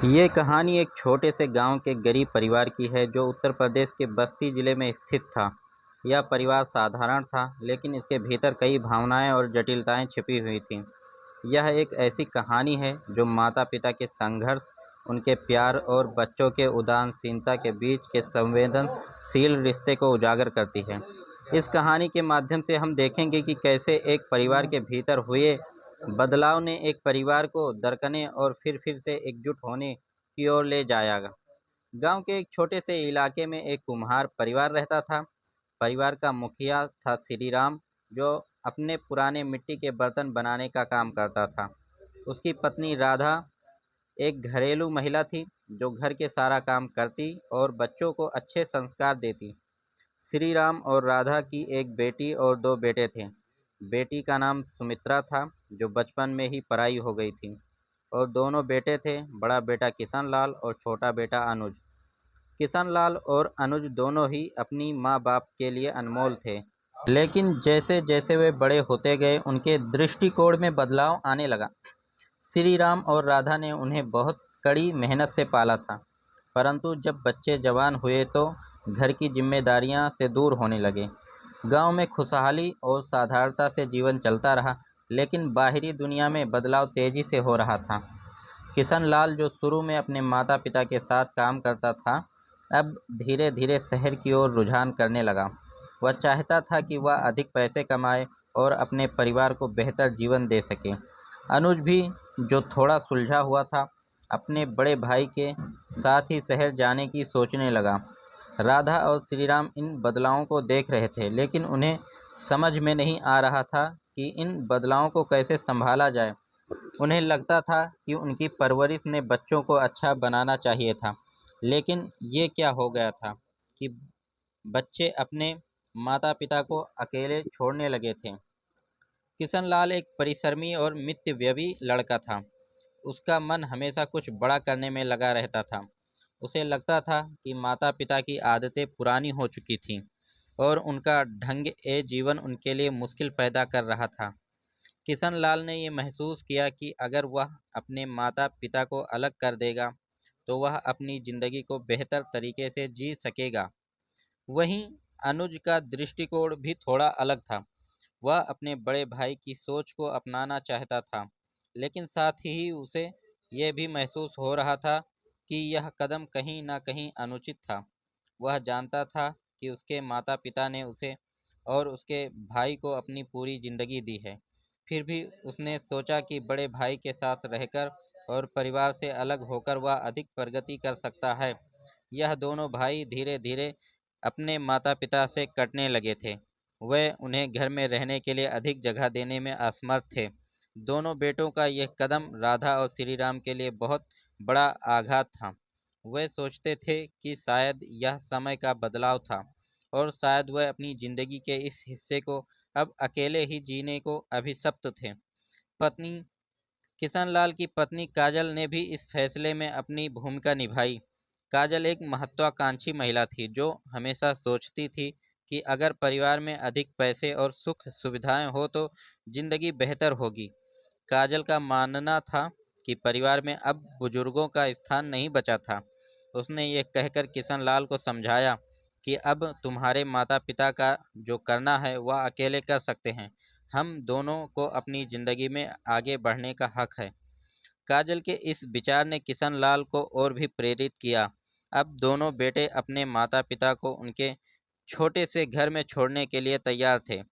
ये कहानी एक छोटे से गांव के गरीब परिवार की है जो उत्तर प्रदेश के बस्ती जिले में स्थित था। यह परिवार साधारण था, लेकिन इसके भीतर कई भावनाएं और जटिलताएं छिपी हुई थीं। यह एक ऐसी कहानी है जो माता-पिता के संघर्ष, उनके प्यार और बच्चों के उदासीनता के बीच के संवेदनशील रिश्ते को उजागर करती है। इस कहानी के माध्यम से हम देखेंगे कि कैसे एक परिवार के भीतर हुए बदलाव ने एक परिवार को दरकने और फिर से एकजुट होने की ओर ले जाया। गांव के एक छोटे से इलाके में एक कुम्हार परिवार रहता था। परिवार का मुखिया था श्री राम, जो अपने पुराने मिट्टी के बर्तन बनाने का काम करता था। उसकी पत्नी राधा एक घरेलू महिला थी, जो घर के सारा काम करती और बच्चों को अच्छे संस्कार देती। श्री राम और राधा की एक बेटी और दो बेटे थे। बेटी का नाम सुमित्रा था, जो बचपन में ही पराई हो गई थी, और दोनों बेटे थे, बड़ा बेटा किशन लाल और छोटा बेटा अनुज। किशन लाल और अनुज दोनों ही अपनी माँ बाप के लिए अनमोल थे, लेकिन जैसे जैसे वे बड़े होते गए उनके दृष्टिकोण में बदलाव आने लगा। श्री राम और राधा ने उन्हें बहुत कड़ी मेहनत से पाला था, परंतु जब बच्चे जवान हुए तो घर की जिम्मेदारियां से दूर होने लगे। गांव में खुशहाली और साधारणता से जीवन चलता रहा, लेकिन बाहरी दुनिया में बदलाव तेजी से हो रहा था। किशन लाल, जो शुरू में अपने माता पिता के साथ काम करता था, अब धीरे धीरे शहर की ओर रुझान करने लगा। वह चाहता था कि वह अधिक पैसे कमाए और अपने परिवार को बेहतर जीवन दे सके। अनुज भी, जो थोड़ा सुलझा हुआ था, अपने बड़े भाई के साथ ही शहर जाने की सोचने लगा। राधा और श्री राम इन बदलावों को देख रहे थे, लेकिन उन्हें समझ में नहीं आ रहा था कि इन बदलावों को कैसे संभाला जाए। उन्हें लगता था कि उनकी परवरिश ने बच्चों को अच्छा बनाना चाहिए था, लेकिन ये क्या हो गया था कि बच्चे अपने माता-पिता को अकेले छोड़ने लगे थे। किशन लाल एक परिश्रमी और मितव्ययी लड़का था। उसका मन हमेशा कुछ बड़ा करने में लगा रहता था। उसे लगता था कि माता-पिता की आदतें पुरानी हो चुकी थीं और उनका ढंग ए जीवन उनके लिए मुश्किल पैदा कर रहा था। किशन लाल ने ये महसूस किया कि अगर वह अपने माता-पिता को अलग कर देगा, तो वह अपनी ज़िंदगी को बेहतर तरीके से जी सकेगा। वहीं अनुज का दृष्टिकोण भी थोड़ा अलग था। वह अपने बड़े भाई की सोच को अपनाना चाहता था, लेकिन साथ ही उसे यह भी महसूस हो रहा था कि यह कदम कहीं न कहीं अनुचित था। वह जानता था कि उसके माता-पिता ने उसे और उसके भाई को अपनी पूरी ज़िंदगी दी है। फिर भी उसने सोचा कि बड़े भाई के साथ रहकर और परिवार से अलग होकर वह अधिक प्रगति कर सकता है। यह दोनों भाई धीरे-धीरे अपने माता-पिता से कटने लगे थे। वह उन्हें घर में रहने के लिए अधिक जगह देने में असमर्थ थे। दोनों बेटों का यह कदम राधा और श्री राम के लिए बहुत बड़ा आघात था। वे सोचते थे कि शायद यह समय का बदलाव था और शायद वह अपनी ज़िंदगी के इस हिस्से को अब अकेले ही जीने को अभिशप्त थे। पत्नी किशन लाल की पत्नी काजल ने भी इस फैसले में अपनी भूमिका निभाई। काजल एक महत्वाकांक्षी महिला थी, जो हमेशा सोचती थी कि अगर परिवार में अधिक पैसे और सुख सुविधाएं हो तो जिंदगी बेहतर होगी। काजल का मानना था कि परिवार में अब बुजुर्गों का स्थान नहीं बचा था। उसने ये कहकर किशन लाल को समझाया कि अब तुम्हारे माता पिता का जो करना है वह अकेले कर सकते हैं। हम दोनों को अपनी ज़िंदगी में आगे बढ़ने का हक है। काजल के इस विचार ने किशन लाल को और भी प्रेरित किया। अब दोनों बेटे अपने माता पिता को उनके छोटे से घर में छोड़ने के लिए तैयार थे।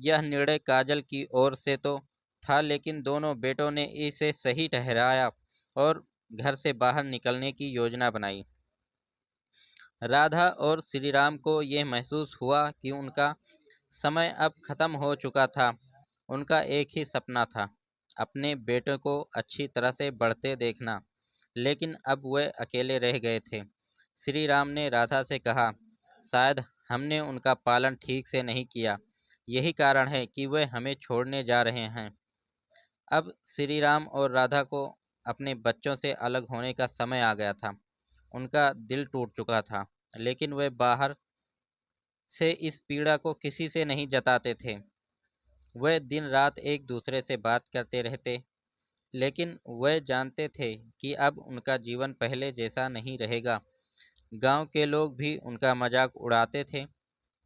यह निर्णय काजल की ओर से तो था, लेकिन दोनों बेटों ने इसे सही ठहराया और घर से बाहर निकलने की योजना बनाई। राधा और श्री राम को यह महसूस हुआ कि उनका समय अब खत्म हो चुका था। उनका एक ही सपना था, अपने बेटों को अच्छी तरह से बढ़ते देखना, लेकिन अब वे अकेले रह गए थे। श्री राम ने राधा से कहा, शायद हमने उनका पालन ठीक से नहीं किया। यही कारण है कि वे हमें छोड़ने जा रहे हैं। अब श्री राम और राधा को अपने बच्चों से अलग होने का समय आ गया था। उनका दिल टूट चुका था, लेकिन वे बाहर से इस पीड़ा को किसी से नहीं जताते थे। वे दिन रात एक दूसरे से बात करते रहते, लेकिन वह जानते थे कि अब उनका जीवन पहले जैसा नहीं रहेगा। गांव के लोग भी उनका मजाक उड़ाते थे।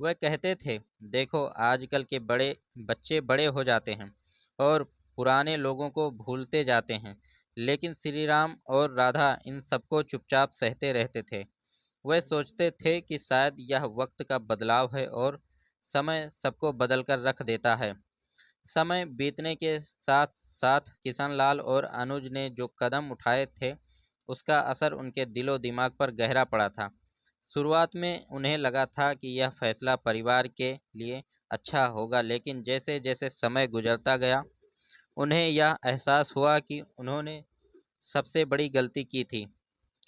वह कहते थे, देखो आजकल के बड़े बच्चे बड़े हो जाते हैं और पुराने लोगों को भूलते जाते हैं। लेकिन श्री राम और राधा इन सबको चुपचाप सहते रहते थे। वह सोचते थे कि शायद यह वक्त का बदलाव है और समय सबको बदल कर रख देता है। समय बीतने के साथ साथ किशनलाल और अनुज ने जो कदम उठाए थे उसका असर उनके दिलो दिमाग पर गहरा पड़ा था। शुरुआत में उन्हें लगा था कि यह फैसला परिवार के लिए अच्छा होगा, लेकिन जैसे जैसे समय गुजरता गया उन्हें यह एहसास हुआ कि उन्होंने सबसे बड़ी गलती की थी।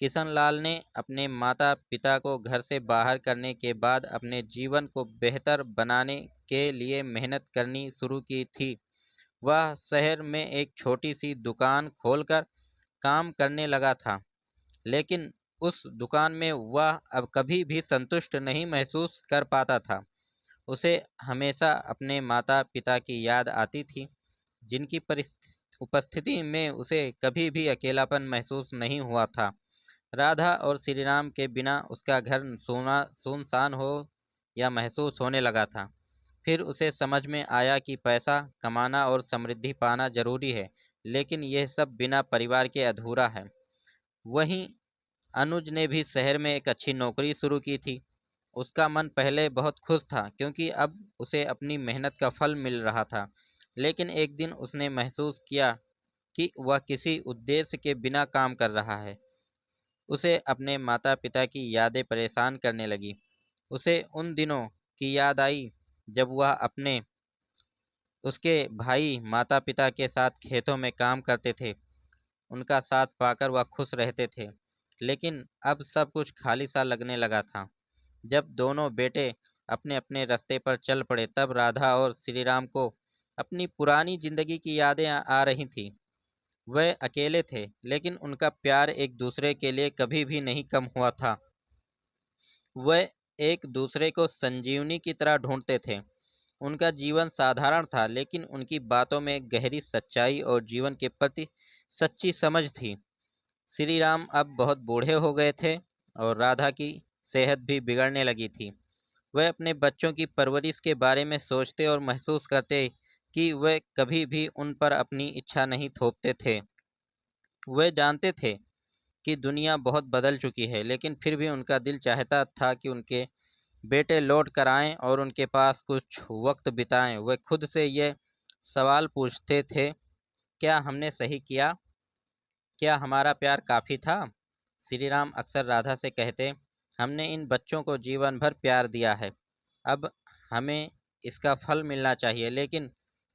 किशनलाल ने अपने माता पिता को घर से बाहर करने के बाद अपने जीवन को बेहतर बनाने के लिए मेहनत करनी शुरू की थी। वह शहर में एक छोटी सी दुकान खोलकर काम करने लगा था, लेकिन उस दुकान में वह अब कभी भी संतुष्ट नहीं महसूस कर पाता था। उसे हमेशा अपने माता पिता की याद आती थी, जिनकी उपस्थिति में उसे कभी भी अकेलापन महसूस नहीं हुआ था। राधा और श्री राम के बिना उसका घर सोना सुनसान हो या महसूस होने लगा था। फिर उसे समझ में आया कि पैसा कमाना और समृद्धि पाना जरूरी है, लेकिन यह सब बिना परिवार के अधूरा है। वहीं अनुज ने भी शहर में एक अच्छी नौकरी शुरू की थी। उसका मन पहले बहुत खुश था क्योंकि अब उसे अपनी मेहनत का फल मिल रहा था। लेकिन एक दिन उसने महसूस किया कि वह किसी उद्देश्य के बिना काम कर रहा है। उसे अपने माता पिता की यादें परेशान करने लगी। उसे उन दिनों की याद आई जब वह अपने उसके भाई माता पिता के साथ खेतों में काम करते थे। उनका साथ पाकर वह खुश रहते थे। लेकिन अब सब कुछ खाली सा लगने लगा था। जब दोनों बेटे अपने अपने रास्ते पर चल पड़े तब राधा और श्री राम को अपनी पुरानी जिंदगी की यादें आ रही थी। वह अकेले थे, लेकिन उनका प्यार एक दूसरे के लिए कभी भी नहीं कम हुआ था। वह एक दूसरे को संजीवनी की तरह ढूंढते थे। उनका जीवन साधारण था, लेकिन उनकी बातों में गहरी सच्चाई और जीवन के प्रति सच्ची समझ थी। श्री राम अब बहुत बूढ़े हो गए थे और राधा की सेहत भी बिगड़ने लगी थी। वह अपने बच्चों की परवरिश के बारे में सोचते और महसूस करते कि वह कभी भी उन पर अपनी इच्छा नहीं थोपते थे। वह जानते थे कि दुनिया बहुत बदल चुकी है, लेकिन फिर भी उनका दिल चाहता था कि उनके बेटे लौट कर आएं और उनके पास कुछ वक्त बिताएं। वह खुद से ये सवाल पूछते थे, क्या हमने सही किया? क्या हमारा प्यार काफ़ी था? श्री राम अक्सर राधा से कहते, हमने इन बच्चों को जीवन भर प्यार दिया है, अब हमें इसका फल मिलना चाहिए, लेकिन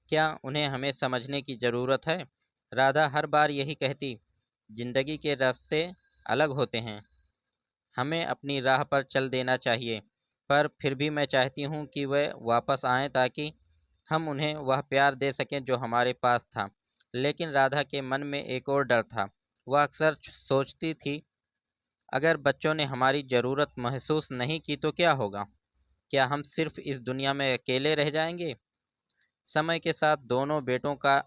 क्या उन्हें हमें समझने की ज़रूरत है? राधा हर बार यही कहती, जिंदगी के रास्ते अलग होते हैं, हमें अपनी राह पर चल देना चाहिए। पर फिर भी मैं चाहती हूँ कि वह वापस आएं ताकि हम उन्हें वह प्यार दे सकें जो हमारे पास था। लेकिन राधा के मन में एक और डर था। वह अक्सर सोचती थी, अगर बच्चों ने हमारी ज़रूरत महसूस नहीं की तो क्या होगा? क्या हम सिर्फ इस दुनिया में अकेले रह जाएंगे? समय के साथ दोनों बेटों का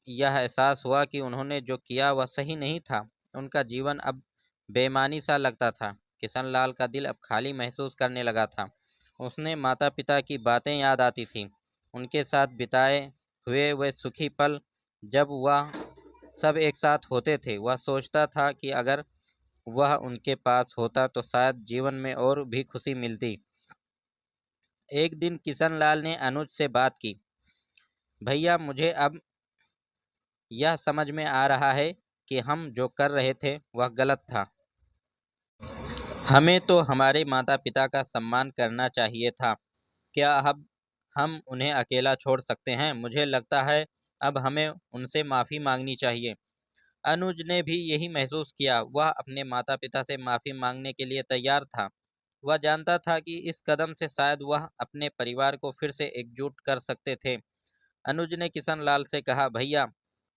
यह एहसास हुआ कि उन्होंने जो किया वह सही नहीं था। उनका जीवन अब बेमानी सा लगता था। किशनलाल का दिल अब खाली महसूस करने लगा था। उसने माता पिता की बातें याद आती थीं, उनके साथ बिताए हुए वे सुखी पल जब वह सब एक साथ होते थे। वह सोचता था कि अगर वह उनके पास होता तो शायद जीवन में और भी खुशी मिलती। एक दिन किशनलाल ने अनुज से बात की, भैया मुझे अब यह समझ में आ रहा है कि हम जो कर रहे थे वह गलत था। हमें तो हमारे माता पिता का सम्मान करना चाहिए था। क्या अब हम उन्हें अकेला छोड़ सकते हैं? मुझे लगता है अब हमें उनसे माफ़ी मांगनी चाहिए। अनुज ने भी यही महसूस किया। वह अपने माता पिता से माफ़ी मांगने के लिए तैयार था। वह जानता था कि इस कदम से शायद वह अपने परिवार को फिर से एकजुट कर सकते थे। अनुज ने किशनलाल से कहा, भैया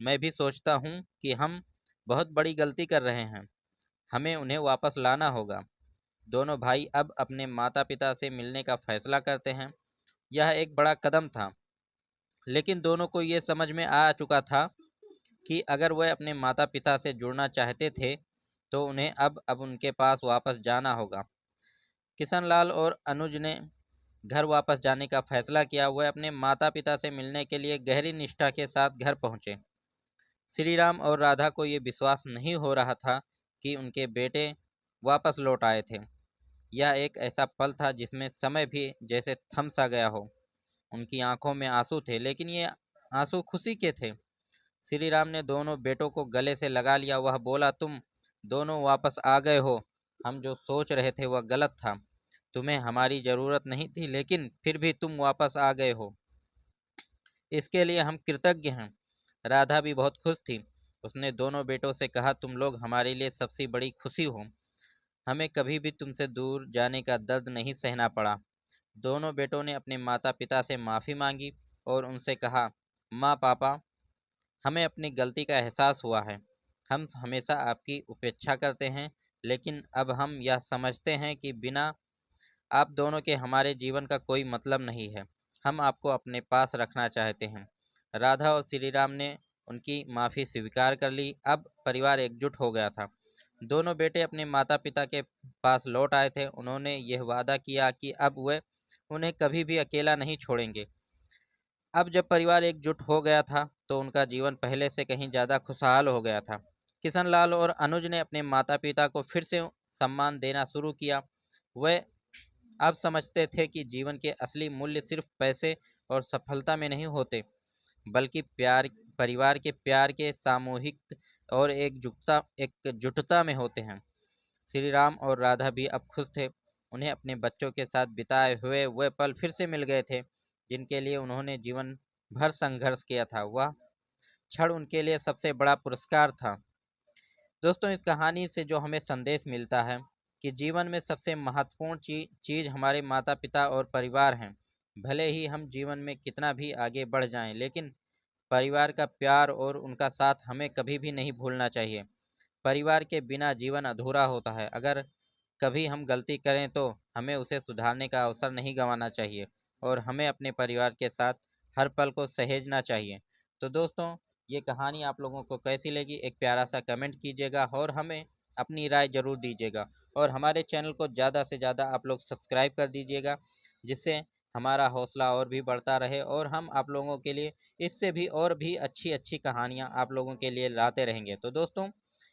मैं भी सोचता हूँ कि हम बहुत बड़ी गलती कर रहे हैं, हमें उन्हें वापस लाना होगा। दोनों भाई अब अपने माता पिता से मिलने का फैसला करते हैं। यह एक बड़ा कदम था, लेकिन दोनों को ये समझ में आ चुका था कि अगर वह अपने माता पिता से जुड़ना चाहते थे तो उन्हें अब उनके पास वापस जाना होगा। किशनलाल और अनुज ने घर वापस जाने का फैसला किया। वह अपने माता पिता से मिलने के लिए गहरी निष्ठा के साथ घर पहुंचे। श्री राम और राधा को ये विश्वास नहीं हो रहा था कि उनके बेटे वापस लौट आए थे। यह एक ऐसा पल था जिसमें समय भी जैसे थम सा गया हो। उनकी आंखों में आंसू थे, लेकिन ये आंसू खुशी के थे। श्री राम ने दोनों बेटों को गले से लगा लिया। वह बोला, तुम दोनों वापस आ गए हो। हम जो सोच रहे थे वह गलत था। तुम्हें हमारी ज़रूरत नहीं थी, लेकिन फिर भी तुम वापस आ गए हो। इसके लिए हम कृतज्ञ हैं। राधा भी बहुत खुश थी। उसने दोनों बेटों से कहा, तुम लोग हमारे लिए सबसे बड़ी खुशी हो। हमें कभी भी तुमसे दूर जाने का दर्द नहीं सहना पड़ा। दोनों बेटों ने अपने माता पिता से माफ़ी मांगी और उनसे कहा, माँ पापा, हमें अपनी गलती का एहसास हुआ है। हम हमेशा आपकी उपेक्षा करते हैं, लेकिन अब हम यह समझते हैं कि बिना आप दोनों के हमारे जीवन का कोई मतलब नहीं है। हम आपको अपने पास रखना चाहते हैं। राधा और श्री राम ने उनकी माफ़ी स्वीकार कर ली। अब परिवार एकजुट हो गया था। दोनों बेटे अपने माता पिता के पास लौट आए थे। उन्होंने यह वादा किया कि अब वे उन्हें कभी भी अकेला नहीं छोड़ेंगे। अब जब परिवार एकजुट हो गया था तो उनका जीवन पहले से कहीं ज़्यादा खुशहाल हो गया था। किशनलाल और अनुज ने अपने माता पिता को फिर से सम्मान देना शुरू किया। वे अब समझते थे कि जीवन के असली मूल्य सिर्फ पैसे और सफलता में नहीं होते, बल्कि प्यार, परिवार के प्यार के सामूहिक और एकजुटता में होते हैं। श्री राम और राधा भी अब खुश थे। उन्हें अपने बच्चों के साथ बिताए हुए वह पल फिर से मिल गए थे, जिनके लिए उन्होंने जीवन भर संघर्ष किया था। वह क्षण उनके लिए सबसे बड़ा पुरस्कार था। दोस्तों, इस कहानी से जो हमें संदेश मिलता है कि जीवन में सबसे महत्वपूर्ण चीज़ हमारे माता पिता और परिवार हैं। भले ही हम जीवन में कितना भी आगे बढ़ जाएं, लेकिन परिवार का प्यार और उनका साथ हमें कभी भी नहीं भूलना चाहिए। परिवार के बिना जीवन अधूरा होता है। अगर कभी हम गलती करें तो हमें उसे सुधारने का अवसर नहीं गंवाना चाहिए और हमें अपने परिवार के साथ हर पल को सहेजना चाहिए। तो दोस्तों, ये कहानी आप लोगों को कैसी लगी, एक प्यारा सा कमेंट कीजिएगा और हमें अपनी राय ज़रूर दीजिएगा। और हमारे चैनल को ज़्यादा से ज़्यादा आप लोग सब्सक्राइब कर दीजिएगा, जिससे हमारा हौसला और भी बढ़ता रहे और हम आप लोगों के लिए इससे भी और भी अच्छी अच्छी कहानियाँ आप लोगों के लिए लाते रहेंगे। तो दोस्तों,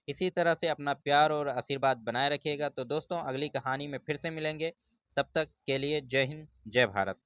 इसी तरह से अपना प्यार और आशीर्वाद बनाए रखिएगा। तो दोस्तों, अगली कहानी में फिर से मिलेंगे। तब तक के लिए जय हिंद, जय भारत।